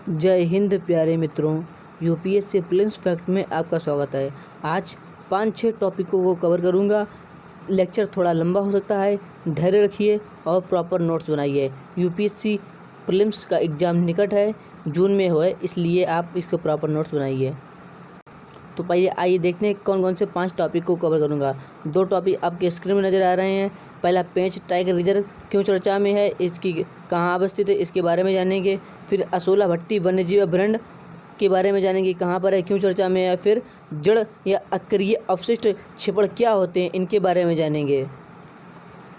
जय हिंद प्यारे मित्रों, यूपीएससी प्रीलिम्स फैक्ट में आपका स्वागत है। आज 5-6 टॉपिकों को कवर करूंगा। लेक्चर थोड़ा लंबा हो सकता है, धैर्य रखिए और प्रॉपर नोट्स बनाइए। यूपीएससी प्रीलिम्स का एग्ज़ाम निकट है, जून में हो है, इसलिए आप इसके प्रॉपर नोट्स बनाइए। तो पहले आइए देखते हैं कौन कौन से 5 टॉपिक को कवर करूंगा। 2 टॉपिक आपके स्क्रीन में नज़र आ रहे हैं। पहला, पेंच टाइगर रिजर्व क्यों चर्चा में है, इसकी कहाँ अवस्थित है, इसके बारे में जानेंगे। फिर असोला भट्टी वन्यजीव अभयारण्य के बारे में जानेंगे, कहाँ पर है, क्यों चर्चा में है। फिर जड़ या अक्रिय अवशिष्ट क्षेपण क्या होते हैं, इनके बारे में जानेंगे।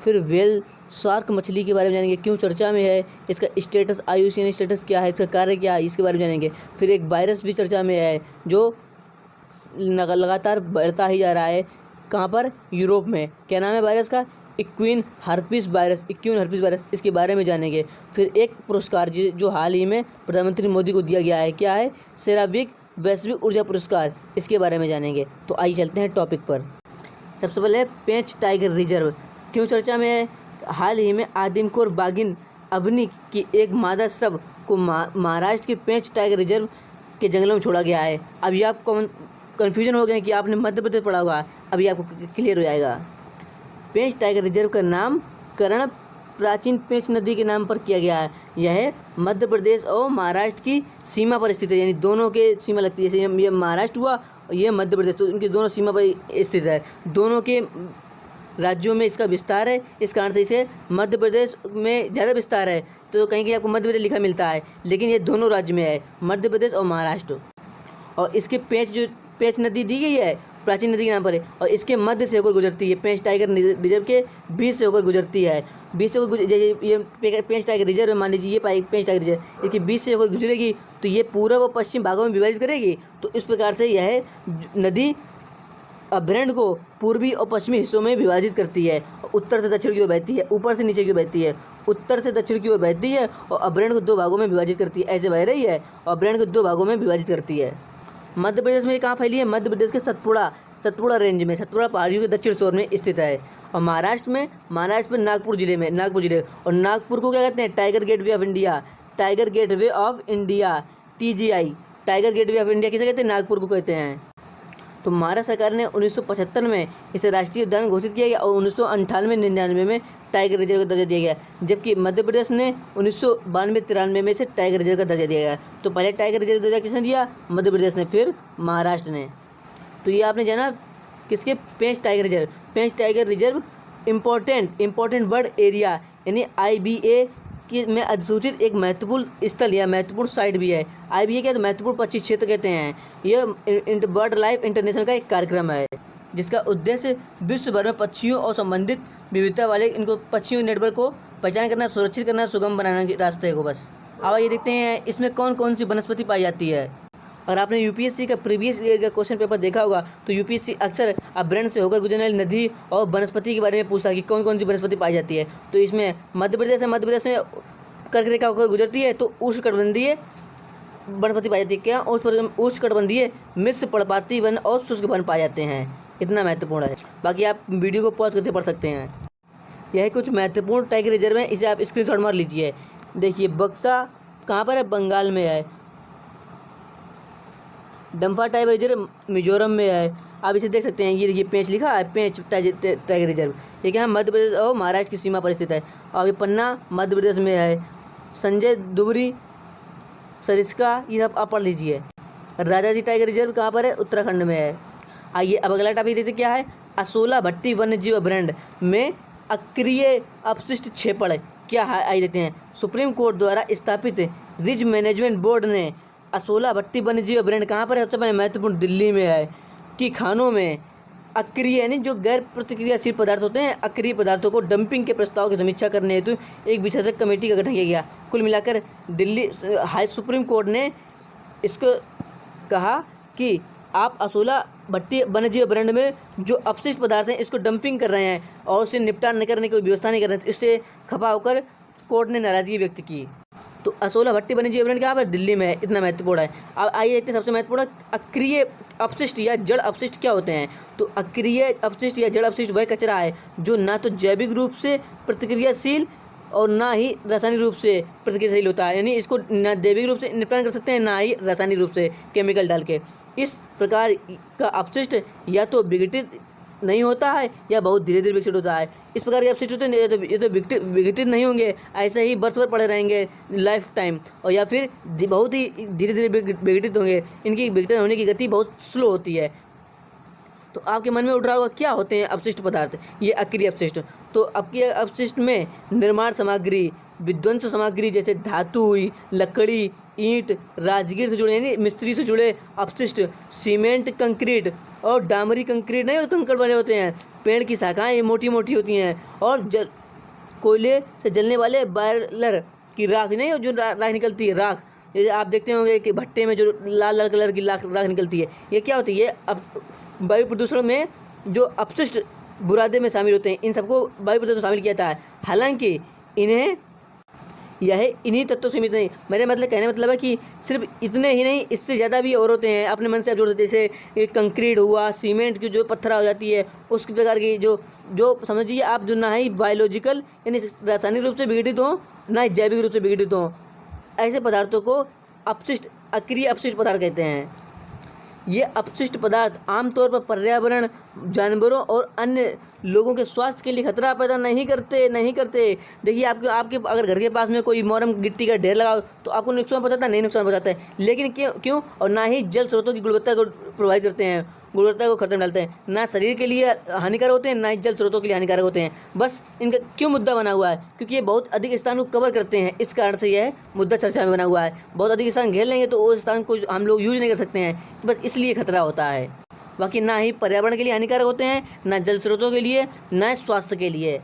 फिर वेल शार्क मछली के बारे में जानेंगे, क्यों चर्चा में है, इसका स्टेटस, IUCN स्टेटस क्या है, इसका कार्य क्या है, इसके बारे में जानेंगे। फिर एक वायरस भी चर्चा में है जो लगातार बढ़ता ही जा रहा है। कहाँ पर? यूरोप में। क्या नाम है वायरस का? इक्विन हर्पीस वायरस, इसके बारे में जानेंगे। फिर एक पुरस्कार जो हाल ही में प्रधानमंत्री मोदी को दिया गया है, क्या है? सेरावीक वैश्विक ऊर्जा पुरस्कार, इसके बारे में जानेंगे। तो आइए चलते हैं टॉपिक पर। सबसे पहले पेंच टाइगर रिजर्व क्यों चर्चा में है। हाल ही में आदिमखोर बाघिन अवनी की एक मादा शव को महाराष्ट्र के पेंच टाइगर रिजर्व के जंगलों में छोड़ा गया है। अभी आप कन्फ्यूजन हो गए कि आपने मध्य प्रदेश पढ़ा होगा, अभी आपको क्लियर हो जाएगा। पेंच टाइगर रिजर्व का नामकरण प्राचीन पेंच नदी के नाम पर किया गया है। यह मध्य प्रदेश और महाराष्ट्र की सीमा पर स्थित है, यानी दोनों के सीमा लगती है। जैसे ये महाराष्ट्र हुआ और ये मध्य प्रदेश, तो इनके दोनों सीमा पर स्थित है। दोनों के राज्यों में इसका विस्तार है, इस कारण से इसे मध्य प्रदेश में ज़्यादा विस्तार है, तो कहीं कहीं आपको मध्य प्रदेश लिखा मिलता है, लेकिन ये दोनों राज्य में है, मध्य प्रदेश और महाराष्ट्र। और इसके पेंच नदी दी गई है, प्राचीन नदी के नाम पर है, और इसके मध्य से होकर गुजरती है। पेंच टाइगर रिजर्व के बीच से होकर गुजरती है। बीच से ये पेंच टाइगर रिजर्व, मान लीजिए ये पेंच टाइगर रिजर्व, इसके बीच से होकर गुजरेगी तो ये पूर्व और पश्चिम भागों में विभाजित करेगी। तो इस प्रकार से यह नदी अभ्यारण्य को पूर्वी और पश्चिमी हिस्सों में विभाजित करती है। उत्तर से दक्षिण की ओर बहती है, ऊपर से नीचे की ओर बहती है, उत्तर से दक्षिण की ओर बहती है और अभ्यारण्य को 2 भागों में विभाजित करती है। ऐसे बह रही है और अभ्यारण्य को 2 भागों में विभाजित करती है। मध्य प्रदेश में ये कहाँ फैली है? मध्य प्रदेश के सतपुड़ा रेंज में, सतपुड़ा पहाड़ियों के दक्षिण शोर में स्थित है। और महाराष्ट्र में नागपुर जिले में, और नागपुर को क्या कहते हैं? Tiger gateway of India, TGI, tiger gateway of India किसे कहते हैं? नागपुर को कहते हैं। तो भारत सरकार ने 1975 में इसे राष्ट्रीय उद्यान घोषित किया गया और 1998-99 में टाइगर रिजर्व का दर्जा दिया गया, जबकि मध्य प्रदेश ने 1992-93 में इसे टाइगर रिजर्व का दर्जा दिया गया। तो पहले टाइगर रिजर्व का दर्जा किसने दिया? मध्य प्रदेश ने, फिर महाराष्ट्र ने। तो ये आपने जाना किसके? Pench tiger reserve important bird area, यानी IBA कि में अधिसूचित एक महत्वपूर्ण स्थल या महत्वपूर्ण साइट भी है। IBA क्या? तो महत्वपूर्ण पक्षी क्षेत्र कहते हैं। यह बर्ड लाइफ इंटरनेशनल का एक कार्यक्रम है, जिसका उद्देश्य विश्व भर में पक्षियों और संबंधित विविधता वाले इनको पक्षियों के नेटवर्क को पहचान करना, सुरक्षित करना, सुगम बनाने के रास्ते को। बस अब ये देखते हैं इसमें कौन कौन सी वनस्पति पाई जाती है। और आपने यूपीएससी का प्रीवियस ईयर का क्वेश्चन पेपर देखा होगा, तो यूपीएससी अक्सर अभ्यारण्य से होकर गुजरने वाली नदी और वनस्पति के बारे में पूछता है कि कौन कौन सी वनस्पति पाई जाती है। तो इसमें मध्य प्रदेश में कर्क रेखा होकर गुजरती है, तो उष्णकटिबंधीय वनस्पति पाई जाती है। क्या? उष्णकटिबंधीय मिश्र पर्णपाती वन और शुष्क वन पाए जाते हैं। इतना महत्वपूर्ण है, बाकी आप वीडियो को पॉज करके पढ़ सकते हैं। यह कुछ महत्वपूर्ण टाइगर रिजर्व है, इसे आप स्क्रीनशॉट मार लीजिए। देखिए, बक्सा कहाँ पर है? बंगाल में है। डम्फा टाइगर रिजर्व मिजोरम में है। आप इसे देख सकते हैं, ये देखिए पेंच लिखा है, पेंच टाइगर रिजर्व। ये क्या है? मध्य प्रदेश और महाराष्ट्र की सीमा पर स्थित है। और ये पन्ना मध्य प्रदेश में है। संजय दुबरी, सरिस्का, ये सब आप पढ़ लीजिए। राजाजी टाइगर रिजर्व कहाँ पर है? उत्तराखंड में है। आइए अब अगला टॉपिक देखते क्या है। असोला भट्टी वन्यजीव अभयारण्य में अक्रिय अपशिष्ट क्षेपण क्या है, आइए देखते हैं। सुप्रीम कोर्ट द्वारा स्थापित रिज मैनेजमेंट बोर्ड ने असोला भट्टी वन्यजीव अभयारण्य कहाँ पर है? सबसे पहले महत्वपूर्ण दिल्ली में है कि खानों में अक्रिय यानी जो गैर प्रतिक्रियाशील पदार्थ होते हैं, अक्रिय पदार्थों को डंपिंग के प्रस्ताव की समीक्षा करने हेतु एक विशेषज्ञ कमेटी का गठन किया गया। कुल मिलाकर दिल्ली सुप्रीम कोर्ट ने इसको कहा कि आप असोला भट्टी वन्यजीव अभयारण्य में जो अपशिष्ट पदार्थ हैं इसको डंपिंग कर रहे हैं और उसे निपटान न करने की कोई व्यवस्था नहीं कर रहे हैं। इससे खफा होकर कोर्ट ने नाराजगी व्यक्त की। तो असोला भट्टी वन्यजीव अभयारण्य कहाँ पर? दिल्ली में है। इतना महत्वपूर्ण है। अब आइए देखते हैं सबसे महत्वपूर्ण अक्रिय अपशिष्ट या जड़ अपशिष्ट क्या होते हैं। तो अक्रिय अपशिष्ट या जड़ अपशिष्ट वह कचरा है जो ना तो जैविक रूप से प्रतिक्रियाशील और ना ही रासायनिक रूप से प्रतिक्रियाशील होता है, यानी इसको ना जैविक रूप से निपटान कर सकते हैं ना ही रासायनिक रूप से केमिकल डाल के। इस प्रकार का अपशिष्ट या तो विघटित नहीं होता है या बहुत धीरे धीरे विकसित होता है। इस प्रकार के अपशिष्ट होते हैं ये तो विघटित नहीं होंगे, ऐसे ही वर्ष भर पड़े रहेंगे लाइफ टाइम, और या फिर बहुत ही धीरे धीरे विघटित होंगे। इनकी विघटन होने की गति बहुत स्लो होती है। तो आपके मन में उठ रहा होगा क्या होते हैं अपशिष्ट पदार्थ, ये अक्रिय अपशिष्ट। तो अक्रिय अपशिष्ट में निर्माण सामग्री, विध्वंस सामग्री जैसे धातु हुई, लकड़ी, ईंट, राजगीर से जुड़े यानी मिस्त्री से जुड़े अपशिष्ट, सीमेंट, कंक्रीट और डामरी कंक्रीट नहीं, कंकड़ वाले होते हैं, पेड़ की शाखाएं ये मोटी मोटी होती हैं, और कोयले से जलने वाले बॉयलर की राख नहीं, जो राख निकलती है, राख ये आप देखते होंगे कि भट्टे में जो लाल लाल कलर की राख निकलती है, ये क्या होती है? अब वायु प्रदूषण में जो अपशिष्ट बुरादे में शामिल होते हैं, इन सबको वायु प्रदूषण शामिल किया जाता है। हालांकि इन्हीं तत्वों सीमित नहीं, मेरे मतलब कहने मतलब है कि सिर्फ इतने ही नहीं, इससे ज़्यादा भी और होते हैं। अपने मन से आप जोड़ सकते हैं, जैसे कंक्रीट हुआ, सीमेंट की जो पत्थरा हो जाती है, उस प्रकार की जो समझिए आप, जो ना ही बायोलॉजिकल यानी रासायनिक रूप से विघटित हो ना ही जैविक रूप से विघटित हो, ऐसे पदार्थों को अपशिष्ट, अक्रिय अपशिष्ट पदार्थ कहते हैं। ये अपशिष्ट पदार्थ आमतौर पर पर्यावरण, जानवरों और अन्य लोगों के स्वास्थ्य के लिए खतरा पैदा नहीं करते। देखिए आपके अगर घर के पास में कोई मोरम गिट्टी का ढेर लगाओ तो आपको नुकसान पहुंचाता है? नहीं नुकसान पहुंचाता है, लेकिन क्यों? और ना ही जल स्रोतों की गुणवत्ता को प्रभावित करते हैं, गुणवत्ता को खतरे में डालते हैं। ना शरीर के लिए हानिकारक होते हैं, ना ही जल स्रोतों के लिए हानिकारक होते हैं। बस इनका क्यों मुद्दा बना हुआ है? क्योंकि ये बहुत अधिक स्थान को कवर करते हैं, इस कारण से यह मुद्दा चर्चा में बना हुआ है। बहुत अधिक स्थान घेर लेंगे तो वो स्थान को हम लोग यूज नहीं कर सकते हैं, बस इसलिए खतरा होता है। बाकी ना ही पर्यावरण के लिए हानिकारक होते हैं, ना जल स्रोतों के लिए, ना स्वास्थ्य के लिए।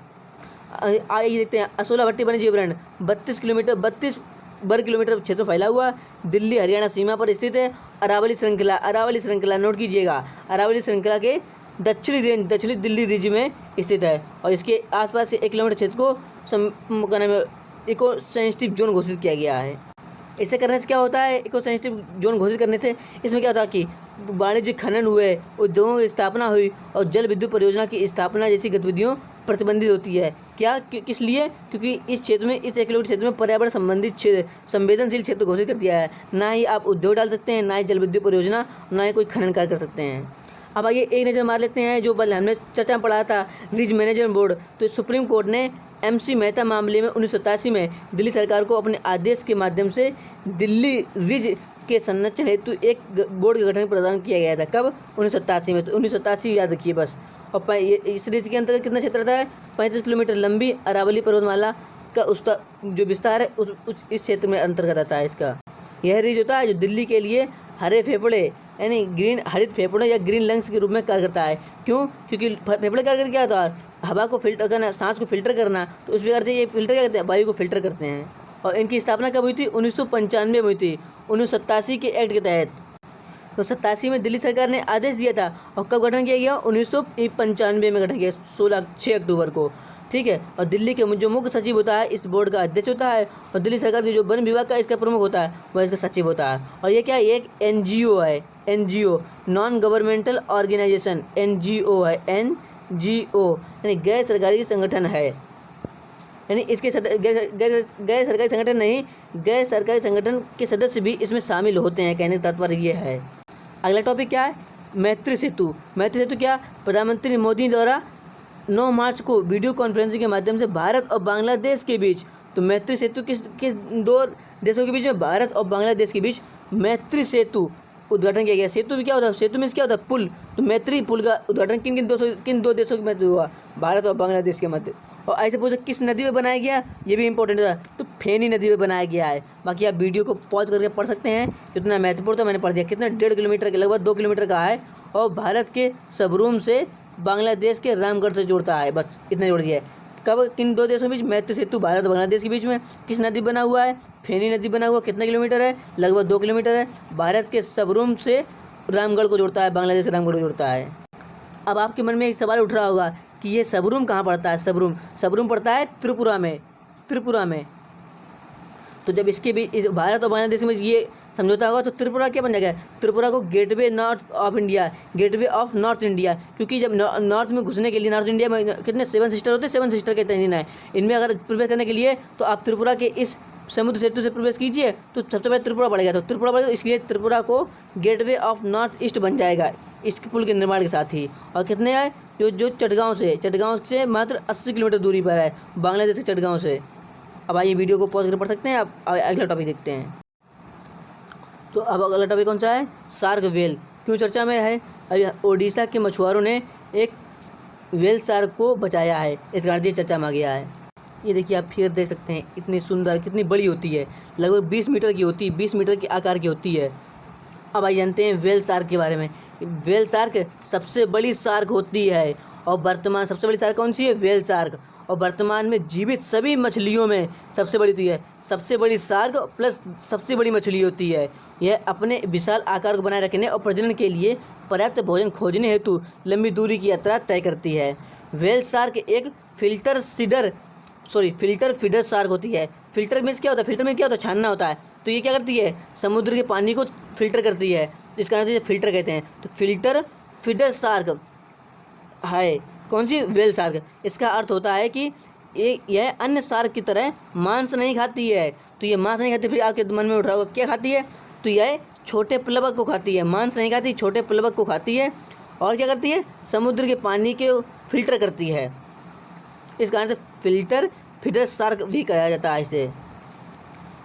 आइए देखते हैं। असोला भट्टी वन्य जीव अभयारण्य 32 वर्ग किलोमीटर क्षेत्र फैला हुआ, दिल्ली हरियाणा सीमा पर स्थित है। अरावली श्रृंखला नोट कीजिएगा, अरावली श्रृंखला के दक्षिणी दिल्ली रीज में स्थित है, और इसके आसपास से 1 किलोमीटर क्षेत्र को इको सेंसिटिव जोन घोषित किया गया है। इसे करने से क्या होता है? इको सेंसिटिव जोन घोषित करने से इसमें क्या होता है कि वाणिज्यिक खनन हुए, उद्योगों की स्थापना हुई और जल विद्युत परियोजना की स्थापना जैसी गतिविधियों प्रतिबंधित होती है। किस लिए? क्योंकि इस क्षेत्र में, इस 1 किलोमीटर क्षेत्र में पर्यावरण संबंधित संवेदनशील क्षेत्र घोषित कर दिया है। ना ही आप उद्योग डाल सकते हैं, ना ही जल विद्युत परियोजना, ना ही कोई खनन कार्य कर सकते हैं। अब आइए एक नज़र मार लेते हैं जो हमने चर्चा में पढ़ा था, रिज मैनेजमेंट बोर्ड। तो सुप्रीम कोर्ट ने MC मेहता मामले में 1987 में दिल्ली सरकार को अपने आदेश के माध्यम से दिल्ली रिज के संरक्षण हेतु एक बोर्ड का गठन प्रदान किया गया था। कब? 1987 में। तो 1987 याद रखिए बस। और इस रिज के अंतर्गत कितना क्षेत्र था? 35 किलोमीटर लंबी अरावली पर्वतमाला का उसका जो विस्तार है इस क्षेत्र में अंतर्गत आता है इसका। यह रिज होता है जो दिल्ली के लिए हरे फेफड़े यानी हरित फेफड़ों या ग्रीन लंग्स के रूप में कार्य करता है। क्यों? क्योंकि फेफड़े कार्य क्या होता है? हवा को फिल्टर करना, सांस को फिल्टर करना। तो उस प्रकार से ये फिल्टर क्या करते हैं? वायु को फिल्टर करते हैं। और इनकी स्थापना कब हुई थी? 1995 में हुई थी, 1987 के एक्ट के तहत। तो 87 में दिल्ली सरकार ने आदेश दिया था, और कब गठन किया गया? 1995 में गठन किया, 6 अक्टूबर को। ठीक है। और दिल्ली के जो मुख्य सचिव होता है इस बोर्ड का अध्यक्ष होता है, और दिल्ली सरकार के जो वन विभाग का इसका प्रमुख होता है वह इसका सचिव होता है। और ये क्या है? एक NGO है, NGO non governmental organisation, NGO है, NGO यानी गैर सरकारी संगठन है। यानी इसके गैर सरकारी संगठन नहीं, गैर सरकारी संगठन के सदस्य भी इसमें शामिल होते हैं, कहने का तात्पर्य ये है। अगला टॉपिक क्या है? मैत्री सेतु। मैत्री सेतु क्या? प्रधानमंत्री मोदी द्वारा 9 मार्च को वीडियो कॉन्फ्रेंसिंग के माध्यम से भारत और बांग्लादेश के बीच, तो मैत्री सेतु किस 2 देशों के बीच में? भारत और बांग्लादेश के बीच मैत्री सेतु उद्घाटन किया गया। सेतु भी क्या होता है? सेतु में क्या होता है? पुल। तो मैत्री पुल का उद्घाटन किन 2 देशों के मध्य हुआ? भारत और बांग्लादेश के मध्य। और ऐसे पूछे किस नदी में बनाया गया? ये भी इंपॉर्टेंट है। तो फेनी नदी में बनाया गया है। बाकी आप वीडियो को पॉज करके पढ़ सकते हैं, जितना महत्वपूर्ण था मैंने पढ़ दिया। कितना? 1.5 किलोमीटर के, लगभग 2 किलोमीटर का है, और भारत के सबरूम से बांग्लादेश के रामगढ़ से जोड़ता है। बस इतना जोड़ दिया है। कब? किन 2 देशों के बीच? मैत्री सेतु भारत और बांग्लादेश के बीच में। किस नदी बना हुआ है? फेनी नदी बना हुआ। कितना किलोमीटर है? लगभग 2 किलोमीटर है। भारत के सबरूम से रामगढ़ को जोड़ता है, बांग्लादेश से रामगढ़ को जोड़ता है। अब आपके मन में एक सवाल उठ रहा होगा कि ये सबरूम कहाँ पड़ता है? सबरूम पड़ता है त्रिपुरा में। तो जब इसके बीच भारत और बांग्लादेश में ये समझौता होगा तो त्रिपुरा क्या बन जाएगा, त्रिपुरा को gateway north of India, gateway of north India, क्योंकि जब नॉर्थ में घुसने के लिए नॉर्थ इंडिया में कितने 7 सिस्टर होते हैं, 7 सिस्टर के तहसील है, इनमें अगर प्रवेश करने के लिए तो आप त्रिपुरा के इस समुद्र सेतु से प्रवेश कीजिए तो सबसे पहले त्रिपुरा पड़ेगा, तो त्रिपुरा पड़ेगा, इसलिए त्रिपुरा को गेटवे ऑफ नॉर्थ ईस्ट बन जाएगा इस पुल के निर्माण के साथ ही। और कितने है, जो चटगांव से मात्र 80 किलोमीटर दूरी पर है, बांग्लादेश के चटगांव से। अब आइए वीडियो को पॉज कर पढ़ सकते हैं। अब अगला टॉपिक देखते हैं। तो अब अगला टॉपिक कौन सा है, शार्क वेल क्यों चर्चा में है। अभी ओडिशा के मछुआरों ने एक वेल शार्क को बचाया है, इस कारण ये चर्चा में आ गया है। ये देखिए आप फिर देख सकते हैं, इतनी सुंदर, कितनी बड़ी होती है, लगभग 20 मीटर की होती है, 20 मीटर के आकार की होती है। अब आइए जानते हैं वेल शार्क के बारे में। वेल शार्क सबसे बड़ी शार्क होती है और वर्तमान सबसे बड़ी शार्क कौन सी है, वेल शार्क, और वर्तमान में जीवित सभी मछलियों में सबसे बड़ी होती है, सबसे बड़ी शार्क प्लस सबसे बड़ी मछली होती है। यह अपने विशाल आकार को बनाए रखने और प्रजनन के लिए पर्याप्त भोजन खोजने हेतु लंबी दूरी की यात्रा तय करती है। वेल शार्क एक फिल्टर फीडर शार्क होती है। फिल्टर में क्या होता है, फिल्टर में क्या होता है, छानना होता है, तो ये क्या करती है, समुद्र के पानी को फिल्टर करती है, इस कारण से फिल्टर कहते हैं। तो फिल्टर फीडर शार्क है कौन सी, वेल शार्क। इसका अर्थ होता है कि यह अन्य शार्क की तरह मांस नहीं खाती है। तो ये मांस नहीं खाती, फिर आपके मन में उठ रहा होगा क्या खाती है, तो यह छोटे प्लवक को खाती है, मांस नहीं खाती, छोटे प्लवक को खाती है। और क्या करती है, समुद्र के पानी के फिल्टर करती है, इस कारण से फिल्टर फीडर शार्क भी कहा जाता है इसे।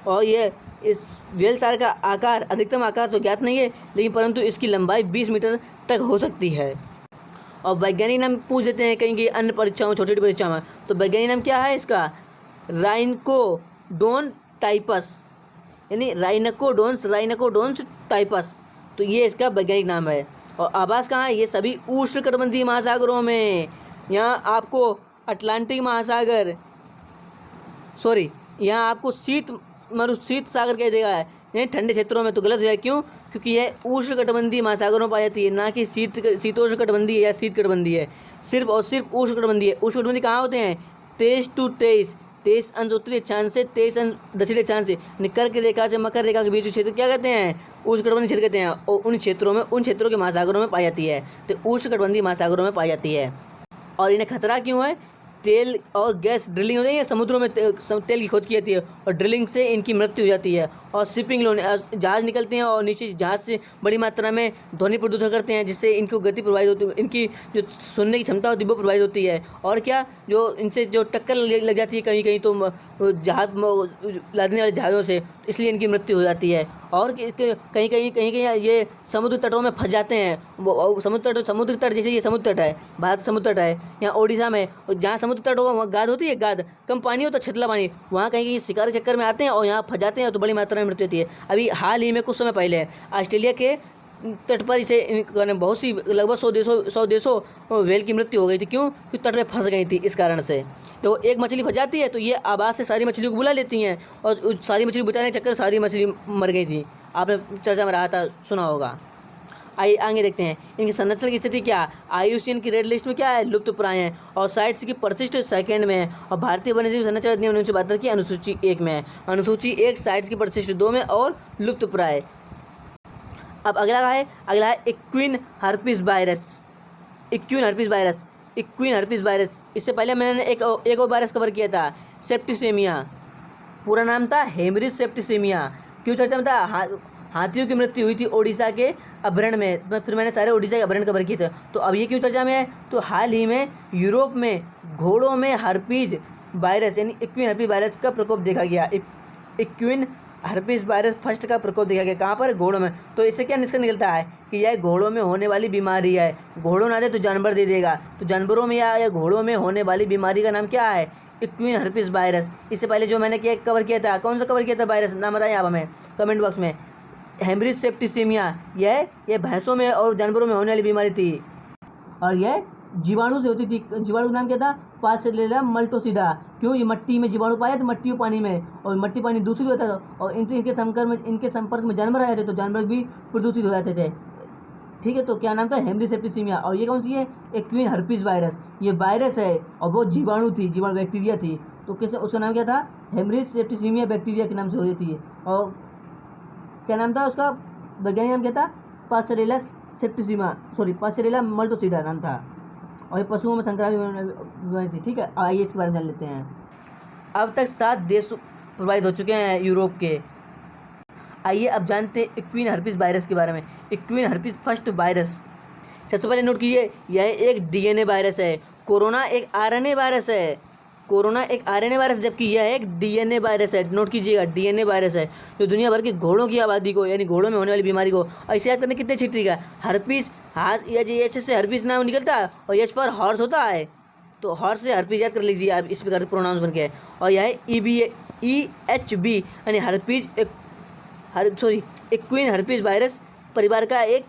और ये इस वेल शार्क का आकार, अधिकतम आकार तो ज्ञात नहीं है, लेकिन परंतु इसकी लंबाई 20 मीटर तक हो सकती है। और वैज्ञानिक नाम पूछ देते हैं कहीं की अन्य परीक्षाओं में, छोटी छोटी परीक्षाओं में, तो वैज्ञानिक नाम क्या है इसका, राइनकोडोन टाइपस, यानी राइनकोडोन्स टाइपस, तो ये इसका वैज्ञानिक नाम है। और आवास कहाँ है, ये सभी उष्णकटिबंधीय महासागरों में। यहाँ आपको अटलांटिक महासागर, यहाँ आपको शीत सागर कह देगा है, नहीं ठंडे क्षेत्रों में, तो गलत है। क्यों, क्योंकि यह उष्णकटिबंधीय महासागरों में पाई जाती है, ना कि शीतोष्णकटिबंधीय या शीतकटिबंधीय है, सिर्फ और सिर्फ उष्णकटिबंधीय। उष्णकटिबंधीय कहाँ होते हैं, 23 अंश उत्तरी अक्षांश से 23 अंश दक्षिणी अक्षांश से, यानी कर्क रेखा से मकर रेखा के बीच क्षेत्र क्या कहते हैं, उष्णकटिबंधीय क्षेत्र कहते हैं। और उन क्षेत्रों के महासागरों में पाई जाती है, तो उष्णकटिबंधीय महासागरों में पाई जाती है। और इन्हें खतरा क्यों है, तेल और गैस ड्रिलिंग होती है, समुद्रों में तेल की खोज की जाती है और ड्रिलिंग से इनकी मृत्यु हो जाती है। और शिपिंग जहाज़ निकलते हैं और नीचे जहाज़ से बड़ी मात्रा में ध्वनि प्रदूषण करते हैं, जिससे इनको गति प्रभावित होती है, इनकी जो सुनने की क्षमता होती है वो प्रभावित होती है। और क्या, जो इनसे जो टक्कर लग जाती है कहीं कहीं तो जहाज लादने वाले जहाज़ों से, इसलिए इनकी मृत्यु हो जाती है। और कहीं कहीं ये समुद्र तटों में फंस जाते हैं। वो समुद्र तट जैसे ये समुद्र तट है, भारत समुद्र तट है, यहाँ ओडिशा में, जहाँ समुद्र तट होगा वहाँ गाद होती है, गाद कम पानी होता है, छितला पानी, वहाँ कहीं शिकार चक्कर में आते हैं और यहाँ फंस जाते हैं, तो बड़ी मात्रा में मृत्यु होती है। अभी हाल ही में कुछ समय पहले ऑस्ट्रेलिया के तट पर इसे बहुत सी लगभग 100 देशों व्हेल की मृत्यु हो गई थी। क्यों, क्योंकि तट में फंस गई थी, इस कारण से। तो एक मछली फंस जाती है तो ये आवाज़ से सारी मछलियों को बुला लेती हैं, और सारी मछली बचाने के चक्कर सारी मछली मर गई थी। आपने चर्चा में रहा था, सुना होगा। आइए आगे देखते हैं इनकी संरक्षण की स्थिति क्या। IUCN की रेड लिस्ट में क्या है, लुप्त प्राय हैं, और साइट्स की परिशिष्ट सेकंड में है, और भारतीय वन्यजीव संरक्षण अधिनियम 1972 की अनुसूची 1 में है। अनुसूची 1 साइट्स की परिशिष्ट 2 में और लुप्त प्राय। अब अगला है इक्विन हर्पिस वायरस। इससे पहले मैंने एक और वायरस कवर किया था, सेप्टिसेमिया, पूरा नाम था हेमरिज सेप्टिसेमिया। क्यों चर्चा में था, हाथियों की मृत्यु हुई थी ओडिशा के अभ्यारण्य में, फिर मैंने सारे ओडिशा के अभ्यारण्य कवर किए थे। तो अब ये क्यों चर्चा में है, तो हाल ही में यूरोप में घोड़ों में हर्पीज वायरस यानी इक्विन हर्पिस वायरस का प्रकोप देखा गया। इक्विन हर्पिस वायरस फर्स्ट का प्रकोप देखा गया, कहाँ पर, घोड़ों में। तो इससे क्या निष्कर्ष निकलता है कि यह घोड़ों में होने वाली बीमारी है। घोड़ों ना दे तो जानवर दे देगा, तो जानवरों में या घोड़ों में होने वाली बीमारी का नाम क्या है, इक्विन हर्पिस वायरस। इससे पहले जो मैंने कवर किया था, कौन सा कवर किया था वायरस, नाम बताएं आप हमें कमेंट बॉक्स में। हेमरिज सेप्टिसेमिया, यह भैंसों में और जानवरों में होने वाली बीमारी थी, और यह जीवाणु से होती थी। जीवाणु का नाम क्या था, पार्सिलेला मल्टोसिडा। क्यों, ये मिट्टी में जीवाणु पाया तो मिट्टी और पानी में, और मिट्टी पानी दूषित होता था, और इनके संपर्क में जानवर आए थे तो जानवर भी प्रदूषित हो जाते थे। ठीक है, तो क्या नाम था, हेमरिज सेप्टिसेमिया। और ये कौन सी है, इक्विन हर्पिस वायरस। ये वायरस है और वो जीवाणु बैक्टीरिया थी, तो कैसे उसका नाम क्या था, हेमरिज सेप्टिसेमिया बैक्टीरिया के नाम से होती है। और क्या नाम था उसका, वैज्ञानिक नाम क्या था, पास्चरेला सेप्टिसिमा, सॉरी पास्चरेला मल्टोसिडा नाम था, और ये पशुओं में संक्रामक बीमारी थी। ठीक है, आइए इसके बारे में जान लेते हैं। अब तक 7 देश प्रभावित हो चुके हैं यूरोप के। आइए अब जानते हैं इक्वीन हर्पीस वायरस के बारे में। इक्वीन हर्पीस फर्स्ट वायरस, सबसे पहले नोट कीजिए, यह एक डीएनए वायरस है। कोरोना एक आरएनए वायरस है। कोरोना एक आरएनए वायरस, जबकि यह एक डीएनए वायरस है। नोट कीजिएगा, डीएनए वायरस है, जो दुनिया भर की घोड़ों की आबादी को, यानी घोड़ों में होने वाली बीमारी को, ऐसे याद करने कितने छिट्रीगा, हर्पीस, हाथ या एच से हर्पीस नाम निकलता है, और एच फॉर हॉर्स होता है, तो हॉर्स से हर्पीस याद कर लीजिए आप, इस प्रकार प्रोनाउंस बन गया है। और यह EHB यानी हर्पीज इक्वीन हर्पीस वायरस परिवार का एक,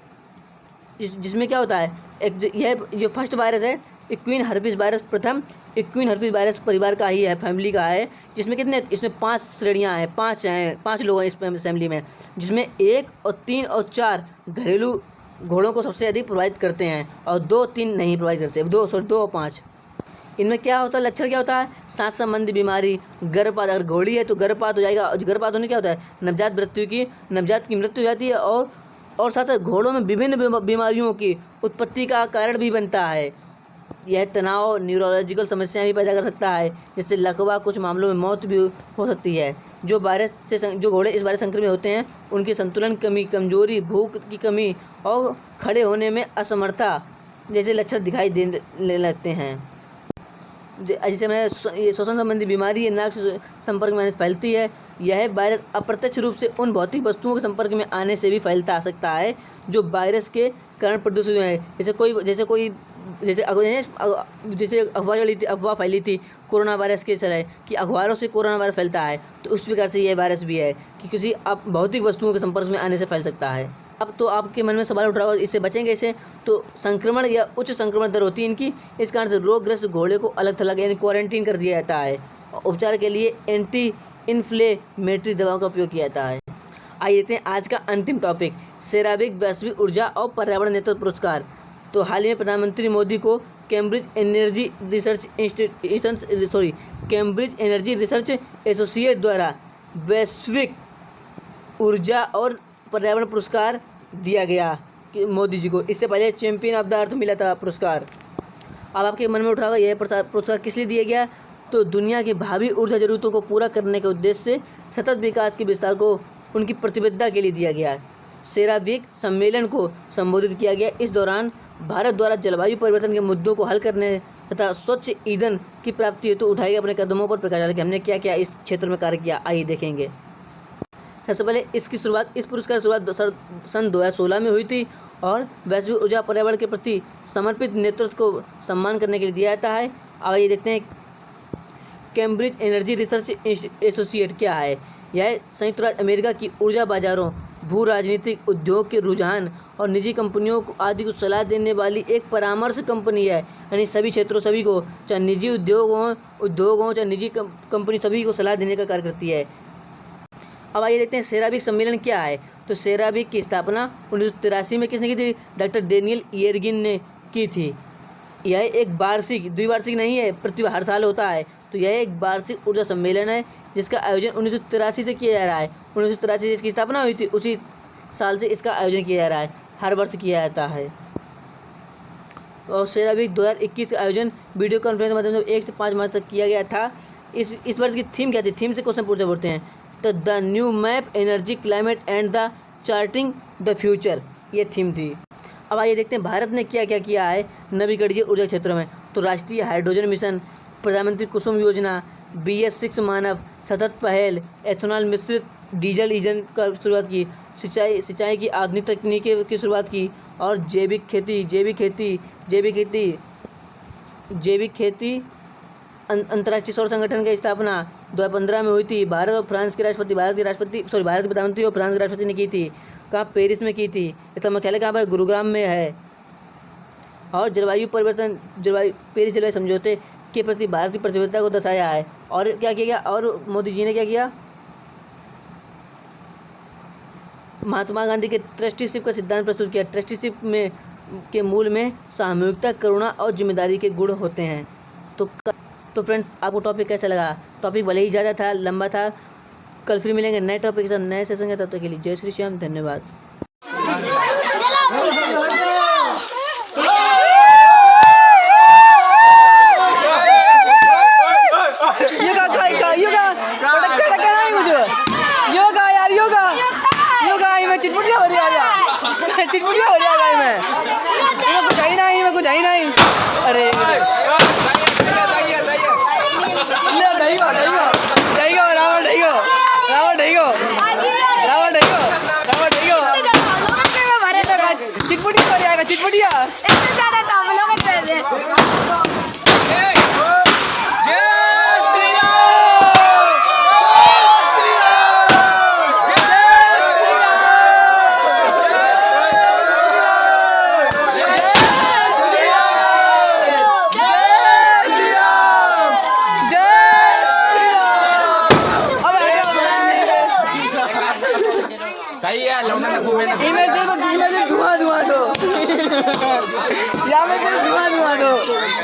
जिसमें क्या होता है, एक यह जो फर्स्ट वायरस है इक्वीन हर्पीस वायरस, प्रथम इक्वीन हर्पीस वायरस परिवार का ही है, फैमिली का है, जिसमें कितने, इसमें 5 श्रेणियां हैं, 5 लोग हैं इस फैमिली में, जिसमें 1 और 3 और 4 घरेलू घोड़ों को सबसे अधिक प्रभावित करते हैं, और 2 3 नहीं प्रभावित करते, 2 और 5। इनमें क्या होता है, लक्षण क्या होता है, सांस संबंधी बीमारी, गर्भपात, अगर घोड़ी है तो गर्भपात हो जाएगा, गर्भपात होने क्या होता है, नवजात की मृत्यु हो जाती है, और साथ साथ घोड़ों में विभिन्न बीमारियों की उत्पत्ति का कारण भी बनता है। यह तनाव, न्यूरोलॉजिकल समस्याएं भी पैदा कर सकता है, जिससे लकवा, कुछ मामलों में मौत भी हो सकती है। जो घोड़े इस वायरस संक्रमित होते हैं, उनकी संतुलन कमी, कमजोरी, भूख की कमी और खड़े होने में असमर्थता जैसे लक्षण दिखाई देने लगते हैं। जैसे मैंने ये श्वसन संबंधी बीमारी है, नाक से संपर्क में फैलती है। यह वायरस अप्रत्यक्ष रूप से उन भौतिक वस्तुओं के संपर्क में आने से भी फैलता आ सकता है जो वायरस के कारण प्रदूषित है। जैसे अफवाह फैली थी कोरोना वायरस के तरह कि अखबारों से कोरोना वायरस फैलता है, तो उस प्रकार से यह वायरस भी है कि किसी भौतिक वस्तुओं के संपर्क में आने से फैल सकता है। अब तो आपके मन में सवाल उठ रहा होगा, इससे बचेंगे इसे, तो संक्रमण या उच्च संक्रमण दर होती है इनकी, इस कारण से रोगग्रस्त घोड़े को अलग थलग यानी क्वारंटीन कर दिया जाता है, और उपचार के लिए एंटी इन्फ्लेमेटरी दवाओं का उपयोग किया जाता है। आइए देखते हैं आज का अंतिम टॉपिक, सेरावीक वैश्विक ऊर्जा और पर्यावरण नेतृत्व पुरस्कार। तो हाल ही में प्रधानमंत्री मोदी को कैम्ब्रिज एनर्जी रिसर्च एसोसिएट द्वारा वैश्विक ऊर्जा और पर्यावरण पुरस्कार दिया गया कि मोदी जी को। इससे पहले चैंपियन ऑफ द अर्थ मिला था पुरस्कार। अब आपके मन में उठ रहा होगा यह पुरस्कार किस लिए दिया गया, तो दुनिया की भावी ऊर्जा जरूरतों को पूरा करने के उद्देश्य से सतत विकास के विस्तार को उनकी प्रतिबद्धता के लिए दिया गया। सेरावीक सम्मेलन को संबोधित किया गया। इस दौरान भारत द्वारा जलवायु परिवर्तन के मुद्दों को हल करने तथा स्वच्छ ईंधन की प्राप्ति हेतु उठाए गए अपने कदमों पर प्रकाश डाला कि हमने क्या क्या इस क्षेत्र में कार्य किया। आइए देखेंगे। सबसे पहले इस पुरस्कार की शुरुआत सन 2016 में हुई थी, और वैश्विक ऊर्जा पर्यावरण के प्रति समर्पित नेतृत्व को सम्मान करने के लिए दिया जाता है। अब ये देखते हैं कैम्ब्रिज एनर्जी रिसर्च एसोसिएट क्या है। यह संयुक्त राज्य अमेरिका की ऊर्जा बाजारों, भू राजनीतिक, उद्योग के रुझान और निजी कंपनियों को आदि को सलाह देने वाली एक परामर्श कंपनी है। यानी सभी क्षेत्रों, सभी को, चाहे निजी उद्योग हो चाहे निजी कंपनी, सभी को सलाह देने का कार्य करती है। अब आइए देखते हैं सेरावीक सम्मेलन क्या है। तो सेरावीक की स्थापना 1983 में किसने की थी, डॉक्टर डेनियल येरगिन ने की थी। यह एक द्विवार्षिक नहीं है, प्रति हर साल होता है। तो यह एक वार्षिक ऊर्जा सम्मेलन है जिसका आयोजन 1983 से किया जा रहा है। 1983 से इसकी स्थापना हुई थी, उसी साल से इसका आयोजन किया जा रहा है, हर वर्ष किया जाता है। और सेरावीक 2021 का आयोजन वीडियो कॉन्फ्रेंस के माध्यम से 1 से 5 मार्च तक किया गया था। इस वर्ष की थीम क्या थी, थीम से क्वेश्चन पूछते हैं। तो the new map, energy, climate and the charting the future, ये थीम थी। अब आइए देखते हैं भारत ने क्या क्या किया है नवीकरणीय ऊर्जा क्षेत्रों में। तो राष्ट्रीय हाइड्रोजन मिशन, प्रधानमंत्री कुसुम योजना, BS6 मानव सतत पहल, एथेनॉल मिश्रित डीजल इंजन का शुरुआत की, सिंचाई की आधुनिक तकनीकी की शुरुआत की, और जैविक खेती अंतर्राष्ट्रीय सौर संगठन की स्थापना 2015 में हुई थी। भारत के प्रधानमंत्री और फ्रांस के राष्ट्रपति ने की थी। कहाँ, पेरिस में की थी। इसका मुख्यालय कहाँ पर, गुरुग्राम में है। और पेरिस जलवायु समझौते के प्रति भारत की प्रतिबद्धता को दर्शाया है। और क्या किया गया, और मोदी जी ने क्या किया, महात्मा गांधी के ट्रस्टीशिप का सिद्धांत प्रस्तुत किया। ट्रस्टीशिप के मूल में सामूहिकता, करुणा और जिम्मेदारी के गुण होते हैं। तो फ्रेंड्स, आपको टॉपिक कैसा लगा? टॉपिक भले ही ज़्यादा था, लंबा था, कल फिर मिलेंगे नए टॉपिक के साथ नए सेशन के, तब तक के लिए जय श्री श्याम, धन्यवाद। चिटपुटिया हो रही है, चिटपुटिया हो रही है मैं कुछ आई नहीं, मैं कुछ आई नहीं। अरे चिटपुटिया हो रही है, चिटपुटिया सही है लौंडा का घूमे ना इमेज धुआं धुआं दो या में धुआं धुआं दो।